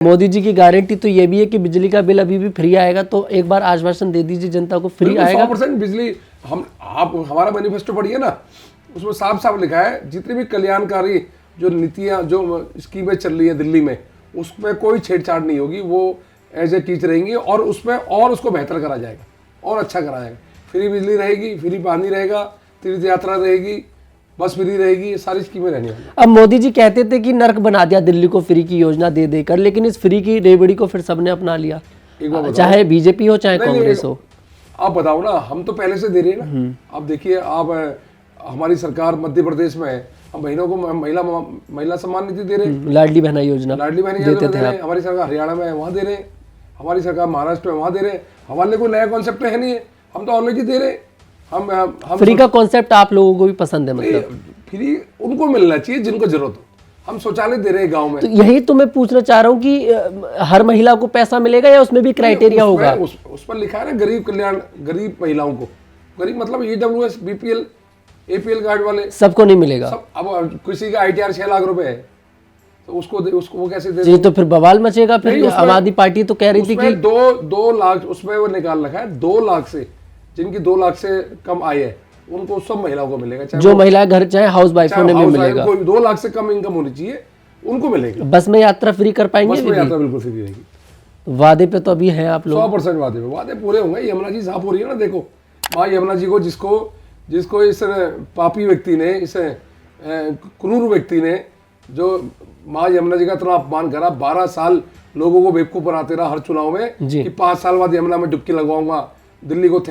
मोदी जी की गारंटी तो ये भी है कि बिजली का बिल अभी भी फ्री आएगा, तो एक बार आश्वासन दे दीजिए जनता को, फ्री आएगा 100% बिजली। हम आप हमारा मैनिफेस्टो पढ़िए ना, उसमें साफ साफ लिखा है जितनी भी कल्याणकारी जो नीतियां जो स्कीमें चल रही है दिल्ली में, उसमें कोई छेड़छाड़ नहीं होगी, वो एज ए टीच रहेंगी और उसमें और उसको बेहतर करा जाएगा और अच्छा करा जाएगा। फ्री बिजली रहेगी, फ्री पानी रहेगा, तीर्थ यात्रा रहेगी, बस फ्री रहेगी, सारी स्कीमें रहने वाली। अब मोदी जी कहते थे कि नर्क बना दिया दिल्ली को फ्री की योजना दे देकर, लेकिन इस फ्री की रेवड़ी को फिर सबने अपना लिया, चाहे बीजेपी हो चाहे कांग्रेस हो। आप बताओ ना, हम तो पहले से दे रहे हैं ना। आप देखिए, आप हमारी सरकार मध्य प्रदेश में है, हम बहनों को महिला सम्मान निधि दे रहे हैं, लाडली बहना योजना देते थे। हमारी सरकार हरियाणा में है, वहाँ दे रहे हैं, हमारी सरकार महाराष्ट्र में वहाँ दे रहे हैं। हमारे लिए कोई नया कॉन्सेप्ट है नहीं है, हम तो ऑलरेडी दे रहे हैं। हम फ्री का कॉन्सेप्ट आप लोगों को भी पसंद है? मतलब फ्री उनको मिलना चाहिए जिनको जरूरत हो। हम शौचालय दे रहे हैं गाँव में, तो यही तो मैं पूछना चाह रहा हूँ कि हर महिला को पैसा मिलेगा या उसमें भी क्राइटेरिया होगा? उस पर लिखा है ना, गरीब कल्याण, गरीब महिलाओं को, गरीब मतलब EWS, BPL, APL कार्ड वाले सबको नहीं मिलेगा। अब किसी का ITR 6 लाख रुपए है, तो उसको वो कैसे दे? ये तो फिर बवाल मचेगा। फिर आम आदमी पार्टी तो कह रही थी कि 2 लाख उसमें वो निकाल रखा है, 2 लाख से, जिनकी 2 लाख से कम आय है उनको सब महिलाओं को मिलेगा, जो महिलाएं घर चाहे हाउस वाइफ होने में मिलेगा। 2 लाख से कम इनकम होनी चाहिए उनको मिलेगा। बस में यात्रा फ्री कर पाएंगे? बस में यात्रा बिल्कुल फ्री रहेगी। वादे पे तो अभी हैं आप लोग? 100% वादे पूरे होंगे। यमुना जी साफ हो रही है ना, देखो माँ यमुना जी को, जिसको इस पापी व्यक्ति ने, इस क्रूर व्यक्ति ने जो माँ यमुना जी का इतना अपमान करा, 12 साल लोगों को बेवकूफ बनाते रहा हर चुनाव में कि 5 साल बाद यमुना में डुबकी लगवाऊंगा, दिल्ली को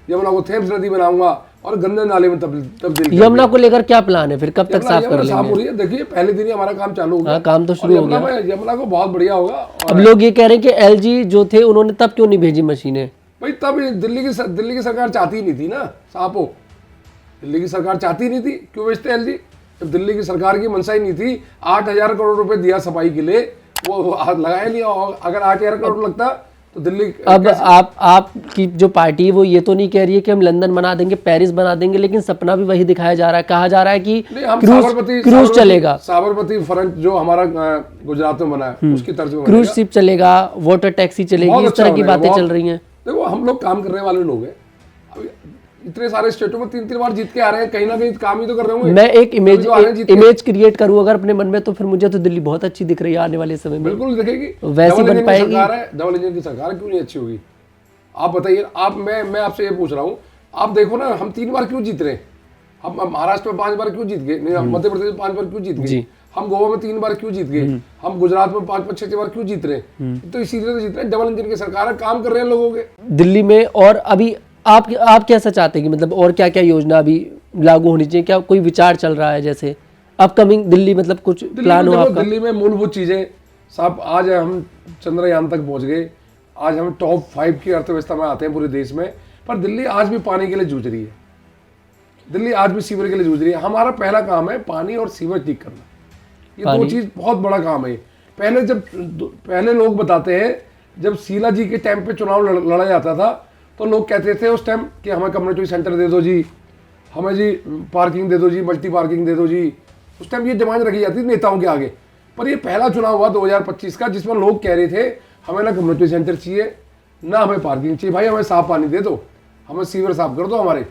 यमुना को थेम्स नदी बनाऊंगा और गंदे नाले में तब्दील। यमुना को लेकर क्या प्लान है फिर, कब तक साफ कर लेंगे? साफ हो रही है, देखिए पहले दिन ही हमारा काम चालू हो गया। काम तो शुरू हो गया। यमुना को बहुत बढ़िया होगा। अब लोग ये कह रहे हैं कि LG जो थे उन्होंने तब क्यों नहीं भेजी मशीनें? भाई तब दिल्ली की सरकार चाहती नहीं थी ना, साफ हो, दिल्ली की सरकार चाहती नहीं थी, क्यों भेजते LG? जब दिल्ली की सरकार की मंशा ही नहीं थी, 8,000 करोड़ रुपए दिया सफाई के लिए, वो लगाया नहीं। अगर 8,000 करोड़ लगता तो दिल्ली। अब आपकी जो पार्टी है वो ये तो नहीं कह रही है कि हम लंदन बना देंगे, पेरिस बना देंगे, लेकिन सपना भी वही दिखाया जा रहा है। कहा जा रहा है कि क्रूज चलेगा, साबरमती फ्रंट जो हमारा गुजरात में बना है उसकी तर्ज में क्रूज शिप चलेगा, वाटर टैक्सी चलेगी, इस तरह की बातें चल रही हैं। देखो हम लोग काम करने वाले लोग हैं, इतने सारे स्टेटों में 3-3 बार जीत के आ रहे हैं, कहीं ना कहीं काम ही तो कर रहे होंगे। मैं एक इमेज क्रिएट करूं अगर अपने मन में, तो फिर मुझे तो दिल्ली बहुत अच्छी दिख रही है आने वाले समय में। बिल्कुल दिखेगी, वैसी बन पाएगी। डबल इंजन की सरकार क्यों नहीं अच्छी होगी? आप बताइए। मैं आपसे ये पूछ रहा हूँ, आप देखो ना, हम 3 बार क्यों जीत रहे हैं? हम महाराष्ट्र में 5 बार क्यों जीत गए, मध्य प्रदेश में 5 बार क्यों जीत गए, हम गोवा में 3 बार क्यों जीत गए, हम गुजरात में 5-5, 6 बार क्यों जीत रहे हैं? तो इसीलिए तो जीत रहे हैं, डबल इंजन की सरकार है, काम कर रहे हैं लोगों के दिल्ली में। और अभी आप कैसा चाहते हैं कि मतलब और क्या क्या योजना अभी लागू होनी चाहिए? क्या कोई विचार चल रहा है जैसे अपकमिंग दिल्ली, मतलब कुछ प्लान हो आपका? दिल्ली में मूलभूत चीजें सब, आज हम चंद्रयान तक पहुंच गए, आज हम टॉप 5 की अर्थव्यवस्था में आते हैं पूरे देश में, पर दिल्ली आज भी पानी के लिए जूझ रही है, दिल्ली आज भी सीवर के लिए जूझ रही है। हमारा पहला काम है पानी और सीवर ठीक करना, ये 2 चीज बहुत बड़ा काम है। पहले लोग बताते हैं, जब शीला जी के टाइम पे चुनाव लड़ा जाता था तो लोग कहते थे उस टाइम कि हमें कम्युनिटी सेंटर दे दो जी, हमें जी पार्किंग दे दो जी, मल्टी पार्किंग दे दो जी। उस टाइम ये डिमांड रखी जाती थी नेताओं के आगे। पर ये पहला चुनाव हुआ 2025 का जिसमें लोग कह रहे थे हमें ना कम्युनिटी सेंटर चाहिए, ना हमें पार्किंग चाहिए, भाई हमें साफ पानी दे दो, हमें सीवर साफ कर दो हमारे।